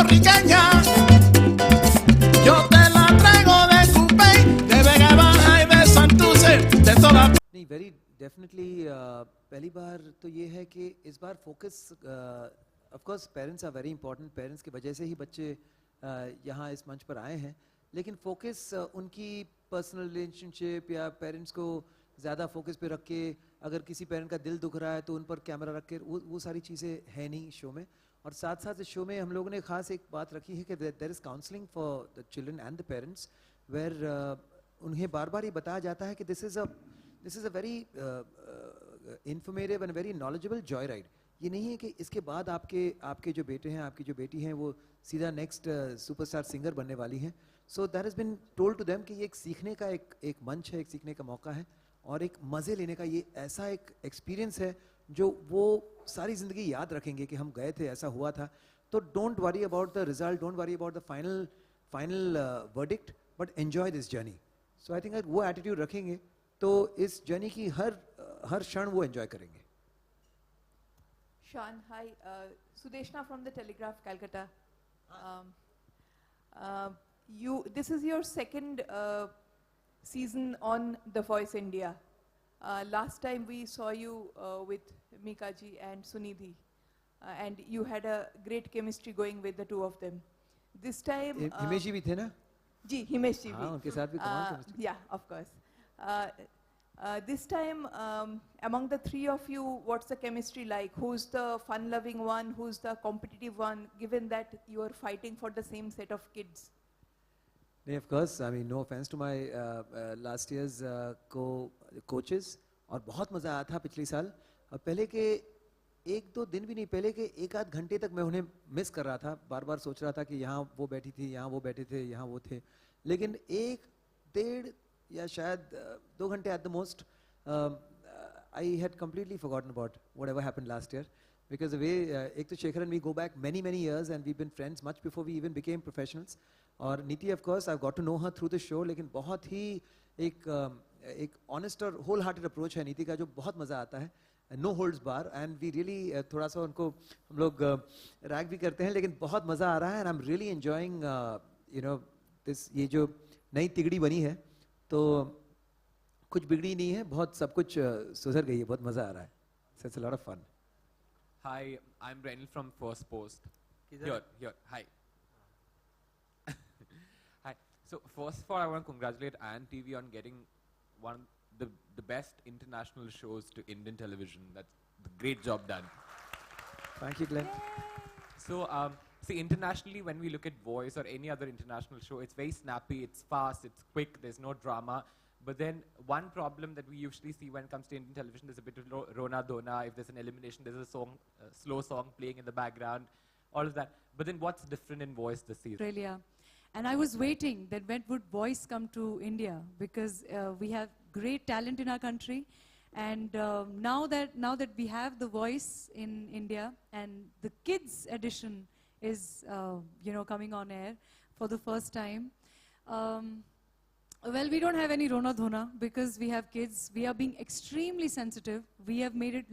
puertorriqueña. Yo te la traigo de Cupey, de Vega Baja y de Santurce, de toda. नहीं very definitely पहली बार तो ये है कि इस बार focus of course parents are very important, parents की वजह से ही बच्चे यहाँ इस मंच पर आए हैं, लेकिन फोकस उनकी पर्सनल रिलेशनशिप या पेरेंट्स को ज़्यादा फोकस पे रख के अगर किसी पेरेंट का दिल दुख रहा है तो उन पर कैमरा रख के वो सारी चीज़ें है नहीं शो में। और साथ साथ इस शो में हम लोगों ने खास एक बात रखी है कि there is counselling for the children and the parents, where उन्हें बार बार ये बताया जाता है कि this is a very informative and very knowledgeable joy ride. ये नहीं है कि इसके बाद आपके जो बेटे हैं, आपकी जो बेटी हैं, वो सीधा नेक्स्ट सुपरस्टार सिंगर बनने वाली हैं। So that has been told to them कि ये एक सीखने का एक मंच है, एक सीखने का मौका है और एक मज़े लेने का ये ऐसा एक एक्सपीरियंस है जो वो सारी ज़िंदगी याद रखेंगे कि हम गए थे, ऐसा हुआ था। तो don't worry about the result, don't worry about the final verdict, but enjoy this journey. So I think वो एटीट्यूड रखेंगे तो इस जर्नी की हर क्षण वो एंजॉय करेंगे। Sean, hi. Sudeshna from the Telegraph, Calcutta. This is your second season on The Voice India. Last time we saw you with Mika ji and Sunidhi, and you had a great chemistry going with the two of them. This time, Himesh जी भी थे ना? जी, हिमेश जी भी. हाँ, उनके साथ भी कमाल chemistry. Yeah, of course. This time, among the three of you, what's the chemistry like? Who's the fun-loving one? Who's the competitive one? Given that you are fighting for the same set of kids. नहीं, of course, I mean, no offense to my last year's coaches, और बहुत मज़ा आया था पिछले साल। पहले के एक दो दिन भी नहीं, पहले के एक आध घंटे तक मैं उन्हें मिस कर रहा था, बार बार सोच रहा था कि यहाँ वो बैठी थी, यहाँ वो बैठे थे, यहाँ वो थे, लेकिन एक डेढ़ या शायद 2 घंटे at the most, I had completely forgotten about whatever happened last year, because the way एक तो Shekhar and we go back many years and we've been friends much before we even became professionals, और नीति of course I've got to know her through the show, लेकिन बहुत ही एक honest और whole hearted approach है नीति का जो बहुत मज़ा आता है, no holds bar, and we really थोड़ा सा उनको हम लोग रैग भी करते हैं, लेकिन बहुत मज़ा आ रहा है, and I'm really enjoying you know this, ये जो नई तिगड़ी बनी है तो कुछ बिगड़ी नहीं है, बहुत सब कुछ सुधर गई है, बहुत मजा आ रहा है। So it's a lot of fun. Hi, I'm Renil from First Post. Here. Hi. Hi. So first of all, I want to congratulate Ion TV on getting one the best international shows to Indian television. That's a great job done. Thank you, Glenn. So see, internationally, when we look at Voice or any other international show, it's very snappy, it's fast, it's quick, there's no drama. But then one problem that we usually see when it comes to Indian television, there's a bit of Rona Dona. If there's an elimination, there's a slow song playing in the background, all of that. But then what's different in Voice this season? Australia. And I was waiting that when would Voice come to India, because we have great talent in our country. And now that we have the Voice in India, and the kids edition is coming on air for the first time. Well, we don't have any Rona Dhona because we have kids. We are being extremely sensitive. We have made it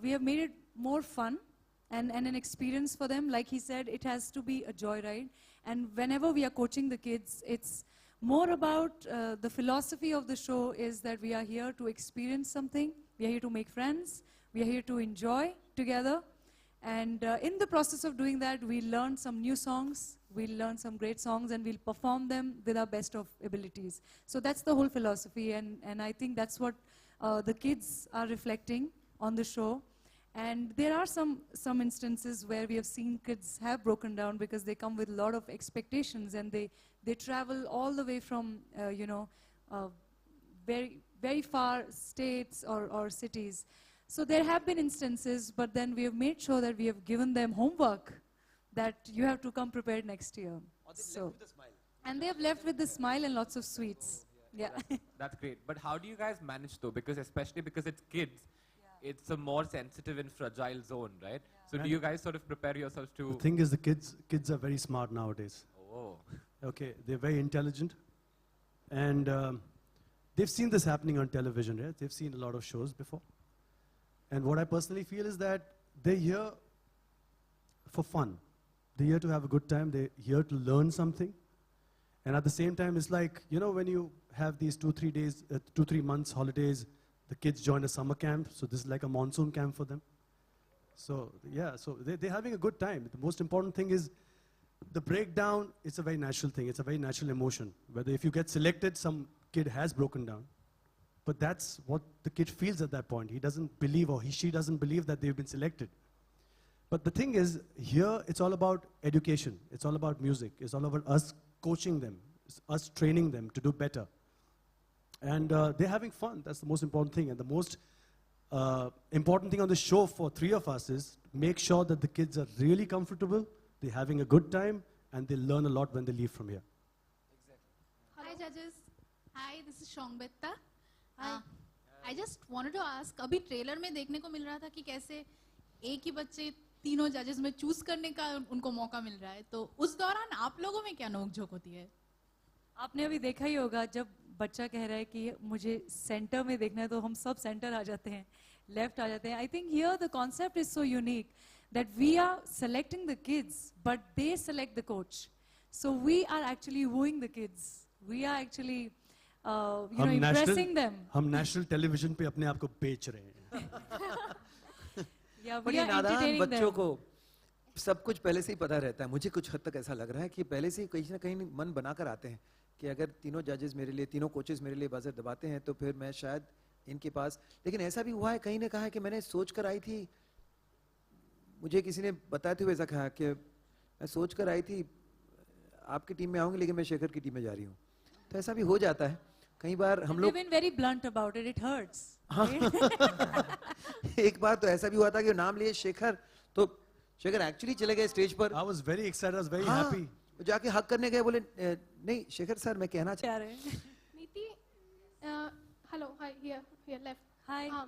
we have made it more fun and an experience for them. Like he said, it has to be a joyride. And whenever we are coaching the kids, it's more about the philosophy of the show is that we are here to experience something. We are here to make friends. We are here to enjoy together. And in the process of doing that, we learn some new songs. We'll learn some great songs and we'll perform them with our best of abilities. So that's the whole philosophy, and I think that's what the kids are reflecting on the show. And there are some instances where we have seen kids have broken down because they come with a lot of expectations and they travel all the way from very far states or cities. So there have been instances, but then we have made sure that we have given them homework that you have to come prepared next year. So, and they have left with the smile and lots of sweets. Yeah. That's great. But how do you guys manage though? Because especially because it's kids, it's a more sensitive and fragile zone, right? So do you guys sort of prepare yourselves to... The thing is, the kids are very smart nowadays. Oh. Okay, they're very intelligent. And they've seen this happening on television, right? They've seen a lot of shows before. And what I personally feel is that they're here for fun. They're here to have a good time. They're here to learn something. And at the same time, it's like, you know, when you have these 2-3 days, 2-3 months holidays, the kids join a summer camp. So this is like a monsoon camp for them. So yeah, so they're having a good time. The most important thing is the breakdown. It's a very natural thing. It's a very natural emotion. Whether if you get selected, some kid has broken down. But that's what the kid feels at that point. He doesn't believe, or she doesn't believe that they've been selected. But the thing is, here it's all about education. It's all about music. It's all about us coaching them, it's us training them to do better. And they're having fun. That's the most important thing. And the most important thing on the show for 3 of us is make sure that the kids are really comfortable, they're having a good time, and they learn a lot when they leave from here. Hi judges. Hi, this is Shongbetta. I just wanted to ask, अभी trailer में देखने को मिल रहा था कि कैसे एक ही बच्चे तीनों जजेस में चूज करने का उनको मौका मिल रहा है, तो उस दौरान आप लोगों में क्या नोक-झोंक होती है? आपने अभी देखा ही होगा, जब बच्चा कह रहा है कि मुझे सेंटर में देखना है तो हम सब सेंटर आ जाते हैं, लेफ्ट आ जाते हैं. I think here the concept is so unique that we are selecting the kids but they select the coach. So we are actually wooing the kids. We are actually impressing them. हम national television पे अपने आप को बेच रहे हैं. Yeah, बड़ी we are नादान entertaining बच्चों them. को सब कुछ पहले से ही पता रहता है. मुझे कुछ हद तक ऐसा लग रहा है कि पहले से ही कहीं ना कहीं मन बनाकर आते हैं कि अगर तीनों जजेस मेरे लिए, तीनों कोचेस मेरे लिए बजर दबाते हैं तो फिर मैं शायद इनके पास. लेकिन ऐसा भी हुआ है, कहीं ने कहा है कि मैंने सोच कर आई थी, मुझे किसी ने बताते हुए ऐसा कहा कि मैं सोच कर आई थी आपकी टीम में आऊंगी लेकिन मैं शेखर की टीम में जा रही हूँ. तो ऐसा भी हो जाता है कई बार. हम They've लोग been very blunt about it. It hurts. एक बार तो ऐसा भी हुआ था कि नाम लिए शेखर, तो शेखर एक्चुअली चले गए स्टेज पर. I was very excited. I was very हाँ, happy. जाके हक करने गए, बोले नहीं शेखर सर मैं कहना जा रहे हैं. नीति, hello, hi, here left. Hi. हाँ,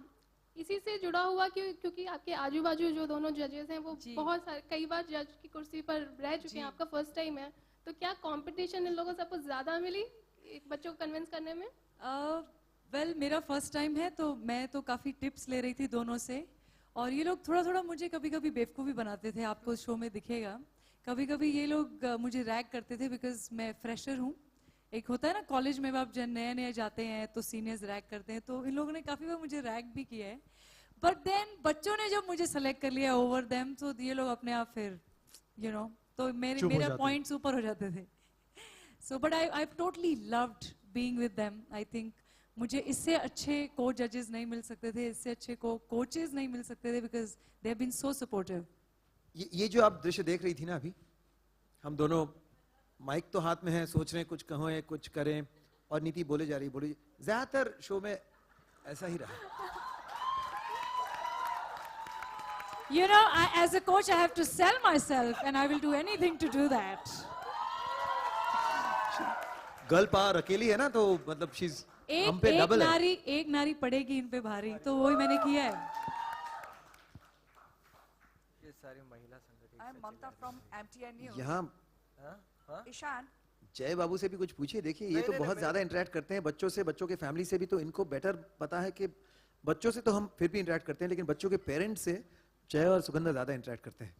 इसी से जुड़ा हुआ क्योंकि आपके आजू बाजू जो दोनों जजेस हैं वो जी. बहुत सारे कई बार जज की कुर्सी पर रह चुके हैं, आपका फर्स्ट टाइम है, तो क्या कंपटीशन इन लोगों से आपको ज्यादा मिली एक बच्चों को कन्विंस करने में? वेल मेरा फर्स्ट टाइम है तो मैं तो काफ़ी टिप्स ले रही थी दोनों से, और ये लोग थोड़ा थोड़ा मुझे कभी कभी बेवकूफ़ी बनाते थे. आपको शो में दिखेगा कभी कभी ये लोग मुझे रैग करते थे बिकॉज मैं फ्रेशर हूँ. एक होता है ना कॉलेज में आप जब नए नए जाते हैं तो सीनियर्स रैग करते हैं, तो इन लोगों ने काफ़ी बार मुझे रैग भी किया है. बट देन बच्चों ने जब मुझे सेलेक्ट कर लिया ओवर देम, तो ये लोग अपने आप फिर तो मेरा पॉइंट्स ऊपर हो जाते थे. So, but I've totally loved being with them. I think मुझे इससे अच्छे कोच जजेस नहीं मिल सकते थे, इससे अच्छे कोचेस नहीं मिल सकते थे because they have been so supportive. ये जो आप दृश्य देख रही थी ना अभी, हम दोनों माइक तो हाथ में है, सोच रहे हैं कुछ कहें कुछ करें, और नीति बोले जा रही बोली. ज्यादातर शो में ऐसा ही रहा. You know, as a coach, I have to sell myself, and I will do anything to do that. Girl power अकेली है ना, तो मतलब शीज हम पे डबल है. एक नारी पड़ेगी इन पे भारी, तो वही मैंने किया है. ये सारी महिला संगठन. I am Mamta from MTN News. यहाँ ईशान, जय बाबू से भी कुछ पूछिए. देखिए ये तो बहुत ज्यादा इंटरेक्ट करते हैं बच्चों से, बच्चों के फैमिली से भी, तो इनको बेटर पता है कि बच्चों से तो हम फिर भी इंटरेक्ट करते हैं, लेकिन बच्चों के पेरेंट्स से जय और सुगंधा ज्यादा इंटरेक्ट करते हैं.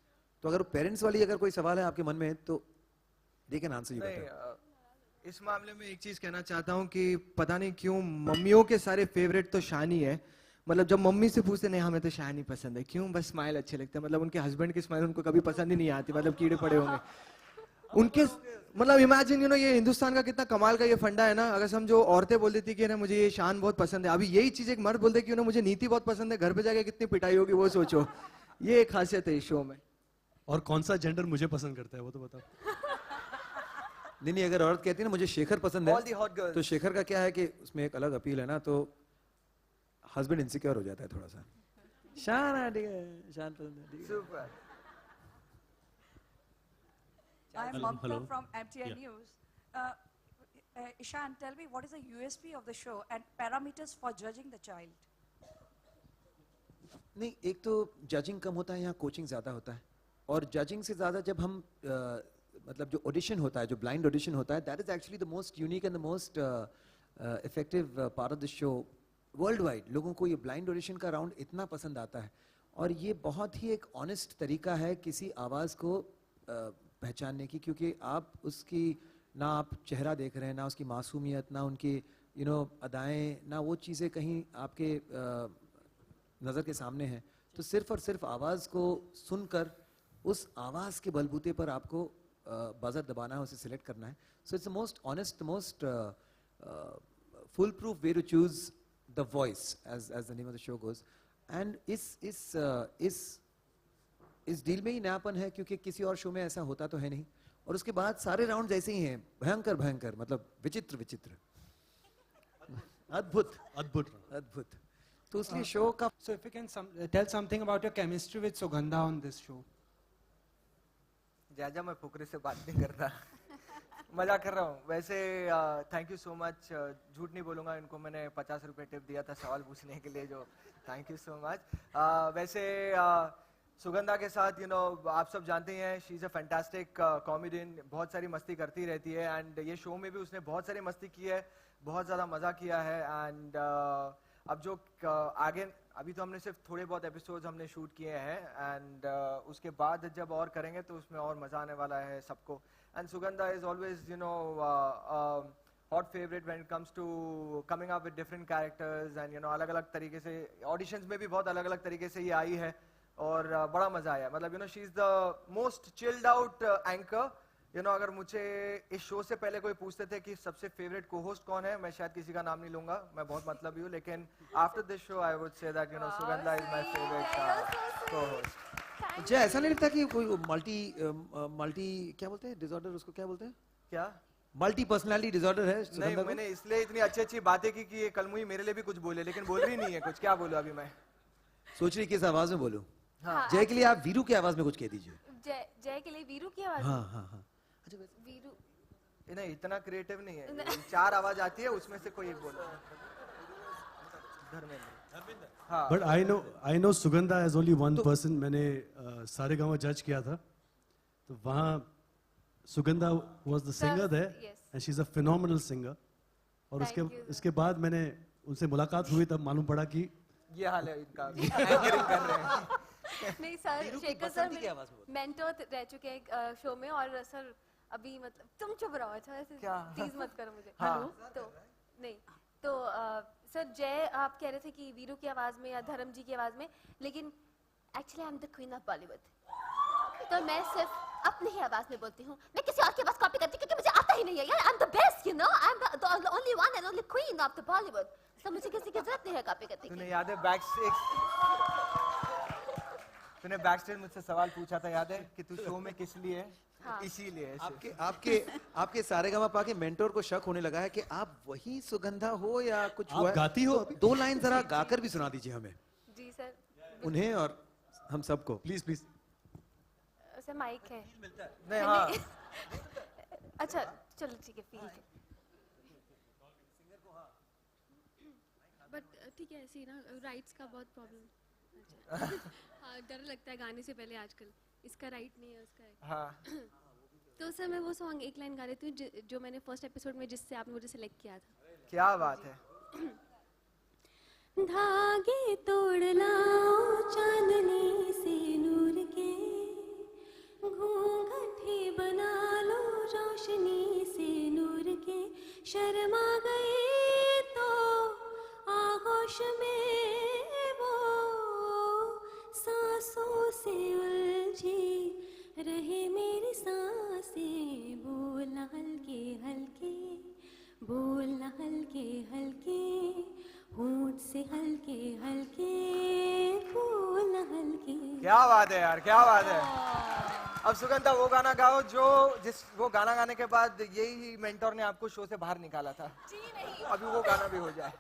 तो अगर पेरेंट्स वाली अगर कोई सवाल है आपके मन में तो they can answer you better. इस मामले में एक चीज कहना चाहता हूँ कि पता नहीं क्यों मम्मियों के सारे फेवरेट तो शानी है. मतलब जब मम्मी से पूछते नहीं हमें तो शानी पसंद है, क्यों? बस स्माइल अच्छे लगते हैं. मतलब उनके हस्बैंड की स्माइल उनको कभी पसंद ही नहीं आती, मतलब कीड़े पड़े होंगे उनके. मतलब इमेजिन ये हिंदुस्तान का कितना कमाल का ये फंडा है ना. अगर समझो औरतें बोल देती कि ना मुझे ये शान बहुत पसंद है, अभी यही चीज एक मर्द बोलते कि ना मुझे नीति बहुत पसंद है, घर पे जाके कितनी पिटाई होगी वो सोचो. ये एक खासियत है इस शो में. और कौन सा जेंडर मुझे पसंद करता है वो तो बताओ. नहीं, अगर औरत कहती है ना मुझे शेखर पसंद All the hot है, girls. तो शेखर का क्या है कि उसमें एक अलग अपील है ना, तो हस्बैंड इनसिक्योर हो जाता है थोड़ा सा. शान ठीक है, शान पसंद है. Super. I am Hello, Mamta hello. from MTN Yeah. News. Ishan, tell me what is the USP of the show and parameters for judging the child? नहीं, एक तो जजिंग कम होता है, यहाँ कोचिंग ज्यादा होता है. और जजिंग से ज्यादा जब हम मतलब जो ऑडिशन होता है, जो ब्लाइंड ऑडिशन होता है, that is actually the most unique and the most effective part of the show world wide. लोगों को ये ब्लाइंड ऑडिशन का राउंड इतना पसंद आता है, और ये बहुत ही एक ऑनेस्ट तरीका है किसी आवाज़ को पहचानने की, क्योंकि आप उसकी ना आप चेहरा देख रहे हैं, ना उसकी मासूमियत, ना उनकी अदाएं, ना वो चीज़ें कहीं आपके नज़र के सामने हैं। तो सिर्फ और सिर्फ आवाज़ को सुनकर उस आवाज़ के बलबूते पर आपको बजर दबाना है, उसे सिलेक्ट करना है. So it's the most honest, the most foolproof way to choose the voice as the name of the show goes. And इस डील में ही नयापन है, क्योंकि किसी और शो में ऐसा होता तो है नहीं. और उसके बाद सारे राउंड ऐसे ही हैं, भयंकर भयंकर, मतलब विचित्र विचित्र, अद्भुत अद्भुत अद्भुत. तो इसलिए शो का. So if you can tell something about your chemistry with Sugandha on this show. जाजा मैं फुकरे से बात नहीं कर रहा, मजाक कर रहा हूँ. वैसे थैंक यू सो मच. झूठ नहीं बोलूँगा, इनको मैंने 50 रुपए टिप दिया था सवाल पूछने के लिए, जो थैंक यू सो मच. वैसे सुगंधा के साथ आप सब जानते हैं, she is a fantastic comedian, बहुत सारी मस्ती करती रहती है. एंड ये शो में भी उसने बहुत सारी मस्ती की है, बहुत ज़्यादा मज़ा किया है. एंड अब जो आगे, अभी तो हमने सिर्फ थोड़े बहुत एपिसोड्स हमने शूट किए हैं, एंड उसके बाद जब और करेंगे तो उसमें और मज़ा आने वाला है सबको. And Sugandha is always hot favourite when it comes to coming up with different characters. And अलग अलग तरीके से ऑडिशंस में भी बहुत अलग अलग तरीके से ये आई है, और बड़ा मज़ा आया. मतलब she is the most chilled out anchor. अगर मुझे इस शो से पहले कोई पूछते थे कि सबसे फेवरेट को होस्ट कौन है, मैं शायद किसी का नाम नहीं लूंगा, मैं बहुत मतलबी हूँ, लेकिन after this show I would say that Sugandha is my favourite को होस्ट. मुझे ऐसा नहीं लगता कि कोई मल्टी क्या बोलते हैं डिसऑर्डर, उसको क्या बोलते हैं, क्या मल्टी पर्सनालिटी डिसऑर्डर है नहीं, मैंने इसलिए इतनी अच्छी अच्छी बातें की कि ये कलमुई मेरे लिए भी कुछ बोले, लेकिन बोल रही नहीं है कुछ. क्या बोलूं अभी मैं, सोच रही किस आवाज में बोलूं. हाँ. जय के लिए आप वीरू की आवाज में कुछ कह दीजिए. जय के लिए वीरू की आवाज. हाँ हाँ हाँ. वीरू नहीं, इतना क्रिएटिव नहीं है. 4 आवाज आती है, उसमें से कोई एक बोलो. धर्मेंद्र. हाँ. But I know Sugandha as only one person. मैंने सारेगामा जज किया था, तो वहाँ Sugandha was the singer there, and she's a phenomenal singer. और उसके बाद मैंने उनसे मुलाकात हुई, तब मालूम पड़ा कि ये हाल है इनका, एंकरिंग कर रहे हैं. नहीं सर, शेखर सर मेंटर रह चुके हैं शो में, और सर अभी मतलब तुम चुप रहो, अच्छा ऐसे टीज मत करो मुझे. हाँ. तो नहीं तो सर जय आप कह रहे थे कि वीरू की आवाज में या धर्म जी की आवाज में, लेकिन actually I am the queen of Bollywood. तो मैं सिर्फ अपनी ही आवाज में बोलती हूँ, मैं किसी और की आवाज कॉपी करती क्योंकि मुझे आता ही नहीं है यार. I am the best, I am the only one and only queen of the Bollywood. तो मुझे किसी की जरूरत नहीं है कॉपी करने की. तूने याद है तूने बैकस्टेज मुझसे सवाल पूछा था, याद है कि तू शो में किस लिए है? हाँ. इसीलिए. आपके सारेगामा पाके मेंटोर को शक होने लगा है कि आप वही सुगंधा हो या कुछ आप हुआ. गाती हो. 2 लाइन जरा गाकर भी सुना दीजिए हमें, जी सर, उन्हें और हम सबको, प्लीज प्लीज. सर माइक है नहीं. हाँ. अच्छा चलो ठीक है, फील है. बट ठीक है, ऐसे ही ना राइट्स का बहुत प्रॉब्लम. हाँ, डर लगता है गाने से पहले आजकल, इसका राइट नहीं है उसका है. हाँ. तो सर मैं वो सॉन्ग एक लाइन गा लेती हूँ जो मैंने फर्स्ट एपिसोड में जिससे आपने मुझे सिलेक्ट किया था. क्या बात है. धागे तोड़ लाओ चांदनी से नूर के, घूंघट ही बना लो रोशनी से नूर के, शर्मा गए तो आगोश में वो सांसों से उलझी रहे मेरी सांसें. बोलना हल्के हल्के, बोलना हल्के हल्के, होंठ से हल्के हल्के, बोलना हल्के. क्या बात है यार, क्या बात है. अब सुगंधा वो गाना गाओ वो गाना गाने के बाद यही मेंटोर ने आपको शो से बाहर निकाला था. जी नहीं, अभी वो गाना भी हो जाए.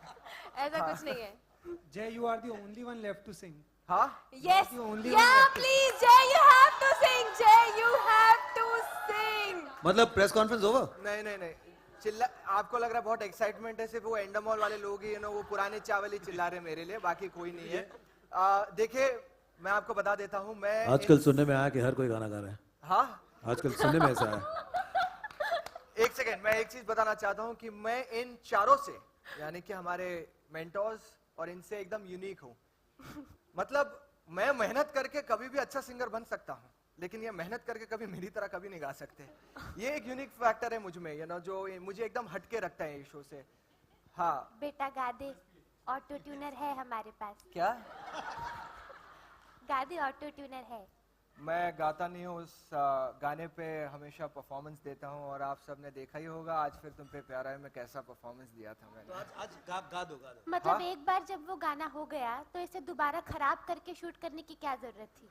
ऐसा कुछ नहीं है. Jay, you are the only one left to sing. हाँ. Yes. Yeah, please, Jay, you have to sing. Jay, you have to sing. मतलब प्रेस कॉन्फ्रेंस ओवर. नहीं नहीं नहीं, चिल्ला. आपको लग रहा है बहुत एक्साइटमेंट है, सिर्फ वो एंडमॉल वाले लोग ही वो पुराने चावल ही चिल्ला रहे मेरे लिए, बाकी कोई नहीं है. देखिए मैं आपको बता देता हूँ, मैं आजकल सुनने में आया कि हर कोई गाना गा रहा है. हाँ, आजकल सुनने में ऐसा है. एक सेकेंड, मैं एक चीज बताना चाहता हूँ कि मैं इन चारों से, यानी कि हमारे मेंटोर्स और इनसे एकदम यूनिक हूँ. मतलब मैं मेहनत करके कभी भी अच्छा सिंगर बन सकता हूँ, लेकिन ये मेहनत करके कभी मेरी तरह कभी नहीं गा सकते। ये एक यूनिक फैक्टर है मुझ में, यू नो, जो मुझे एकदम हटके रखता है ये शो से। हाँ बेटा गा दे, ऑटो ट्यूनर है हमारे पास। क्या? गा दे, ऑटो ट्यूनर है। मैं गाता नहीं हूँ, उस गाने पे हमेशा परफॉर्मेंस देता हूँ, और आप सब ने देखा ही होगा आज फिर तुम पे प्यारा है में कैसा परफॉर्मेंस दिया था मैंने। तो आज गा दो। मतलब हाँ? एक बार जब वो गाना हो गया तो इसे दोबारा खराब करके शूट करने की क्या जरूरत थी?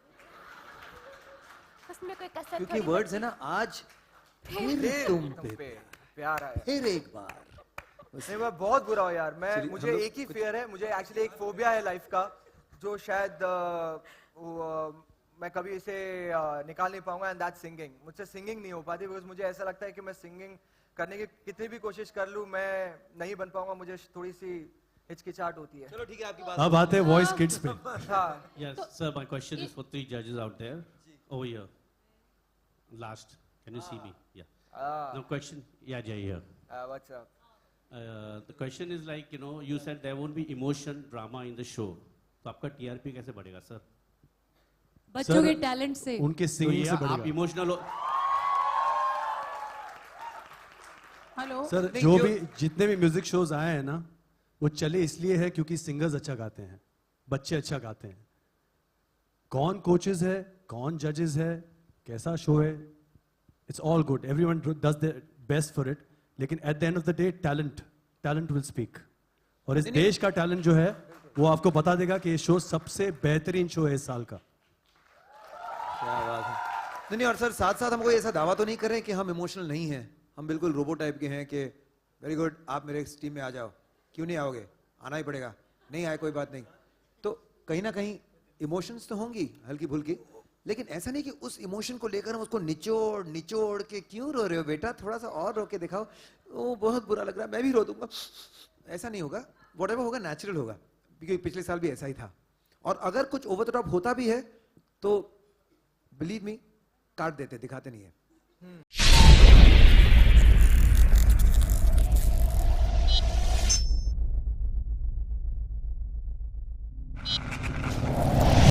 उसमें कोई कसर क्योंकि थोड़ी वर्ड्स बची। है ना, आज फिर तुम तुम पे पे प्यार आया। फिर एक बार। नहीं मैं बहुत बुरा हूँ यार, मैं चलिए, मुझे हम लोग एक ही फियर है, मुझे एक्चुअली एक फोबिया है लाइफ का, जो शायद मैं कभी इसे निकाल नहीं पाऊंगा, एंड दैट्स सिंगिंग। मुझसे सिंगिंग नहीं हो पाती बिकॉज मुझे ऐसा लगता है कि मैं सिंगिंग करने की कितनी भी कोशिश कर लूँ मैं नहीं बन पाऊंगा, मुझे थोड़ी सी हिचकिचाहट होती है। चलो ठीक है, आपकी बात। अब आते हैं वॉइस किड्स पे। हाँ। Yes, sir, my question is for 3 judges out there. Over here. Last. Can you see me? Yeah. The question, yeah, Jay here. What's up? The question is like, you know, you said there won't be emotion, drama in the show. तो आपका TRP कैसे बढ़ेगा, sir? बच्चों के talent से। उनके singing से बढ़ेगा। आप इमोशनल हो। हेलो सर, जो भी जितने भी म्यूजिक शोज आए हैं ना, वो चले इसलिए है क्योंकि सिंगर्स अच्छा गाते हैं, बच्चे अच्छा गाते हैं। कौन कोचेस है, कौन जजेस है, कैसा शो है, it's all good, everyone does their best for it, लेकिन at the end of the day talent will speak. और इस देश का टैलेंट जो है वो आपको बता देगा कि ये शो सबसे बेहतरीन शो है इस साल का। क्या बात है। नहीं, और सर साथ साथ हम कोई ऐसा दावा तो नहीं कर रहे कि हम इमोशनल नहीं हैं, हम बिल्कुल रोबो टाइप के हैं कि वेरी गुड आप मेरे टीम में आ जाओ। क्यों नहीं आओगे? आना ही पड़ेगा। नहीं आए कोई बात नहीं। तो कहीं ना कहीं इमोशंस तो होंगी हल्की फुल्की, लेकिन ऐसा नहीं कि उस इमोशन को लेकर हम उसको निचोड़ के क्यों रो रहे हो बेटा, थोड़ा सा और रो के दिखाओ, वो बहुत बुरा लग रहा है मैं भी रो दूंगा, ऐसा नहीं होगा। व्हाटएवर होगा नेचुरल होगा, क्योंकि पिछले साल भी ऐसा ही था। और अगर कुछ ओवर द टॉप होता भी है तो बिलीव मी काट देते, दिखाते नहीं है।